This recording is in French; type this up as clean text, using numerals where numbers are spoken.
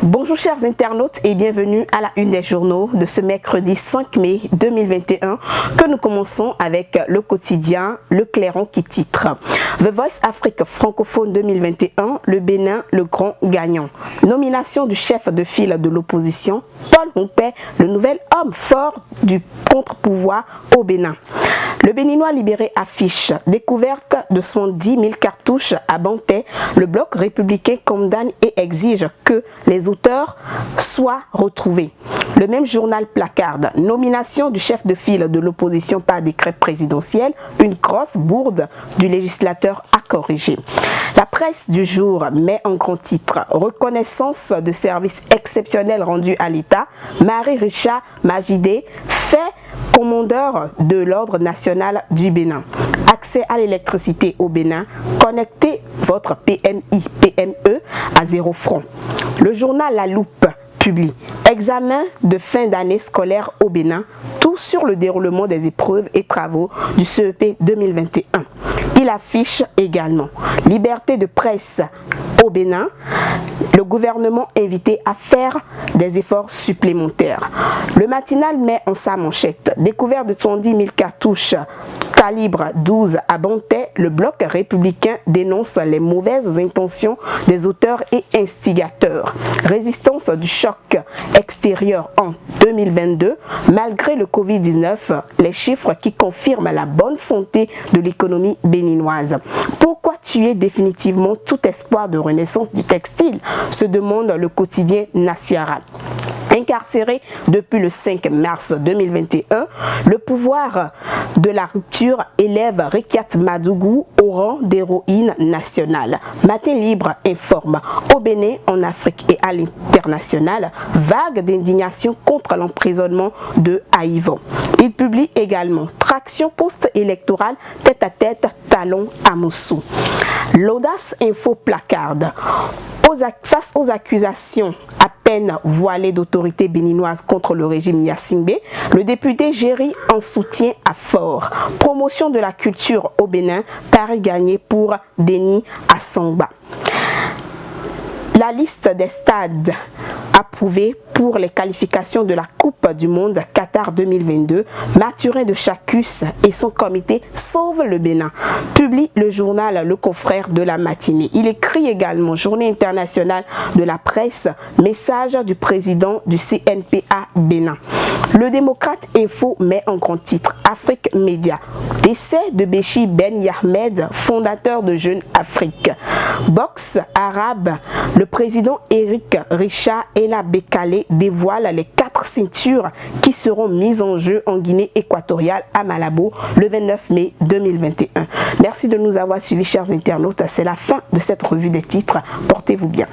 Bonjour chers internautes et bienvenue à la une des journaux de ce mercredi 5 mai 2021 que nous commençons avec le quotidien Le Clairon qui titre The Voice Afrique francophone 2021, le Bénin le grand gagnant. Nomination du chef de file de l'opposition, Paul Mompé, le nouvel homme fort du contre-pouvoir au Bénin. Le Béninois libéré affiche découverte de 110 000 cartouches à Bantais. Le bloc républicain condamne et exige que les auteurs soient retrouvés. Le même journal placarde nomination du chef de file de l'opposition par décret présidentiel, une grosse bourde du législateur à corriger. La presse du jour met en grand titre reconnaissance de services exceptionnels rendus à l'État. Marie-Richard Majidé fait commandeur de l'Ordre national du Bénin. Accès à l'électricité au Bénin, connectez votre PME à 0 francs. Le journal La Loupe publie examen de fin d'année scolaire au Bénin, tout sur le déroulement des épreuves et travaux du CEP 2021. Il affiche également liberté de presse au Bénin, le gouvernement invité à faire des efforts supplémentaires. Le matinal met en sa manchette découverte de 110 000 cartouches calibre 12 à Bantais, le bloc républicain dénonce les mauvaises intentions des auteurs et instigateurs. Résistance du choc extérieur en 2022, malgré le Covid-19, les chiffres qui confirment la bonne santé de l'économie béninoise. Pourquoi tuer définitivement tout espoir de renaissance du textile, se demande le quotidien Nasiara. Incarcéré depuis le 5 mars 2021, le pouvoir de la rupture élève Rikiat Madougou au rang d'héroïne nationale. Matin Libre informe au Bénin, en Afrique et à l'international, vague d'indignation contre l'emprisonnement de Haïvon. Il publie également traction post-électorale tête-à-tête talon à Moussou. L'audace info placarde. Face aux accusations à peine voilées d'autorités béninoises contre le régime Yassimbe, le député Géry en soutien à Fort. Promotion de la culture au Bénin, pari gagné pour Denis Assongba. La liste des stades approuvés pour les qualifications de la Coupe du Monde Qatar 2022, Mathurin de Chacus et son comité sauvent le Bénin, publie le journal Le Confrère de la matinée. Il écrit également Journée internationale de la presse, message du président du CNPA Bénin. Le démocrate Info met en grand titre Afrique Média. Décès de Béchi Ben Yahmed, fondateur de Jeune Afrique. Boxe arabe, le président Éric Richard Ella Bekale dévoile les 4 ceintures qui seront mises en jeu en Guinée équatoriale à Malabo le 29 mai 2021. Merci de nous avoir suivis chers internautes, c'est la fin de cette revue des titres. Portez-vous bien.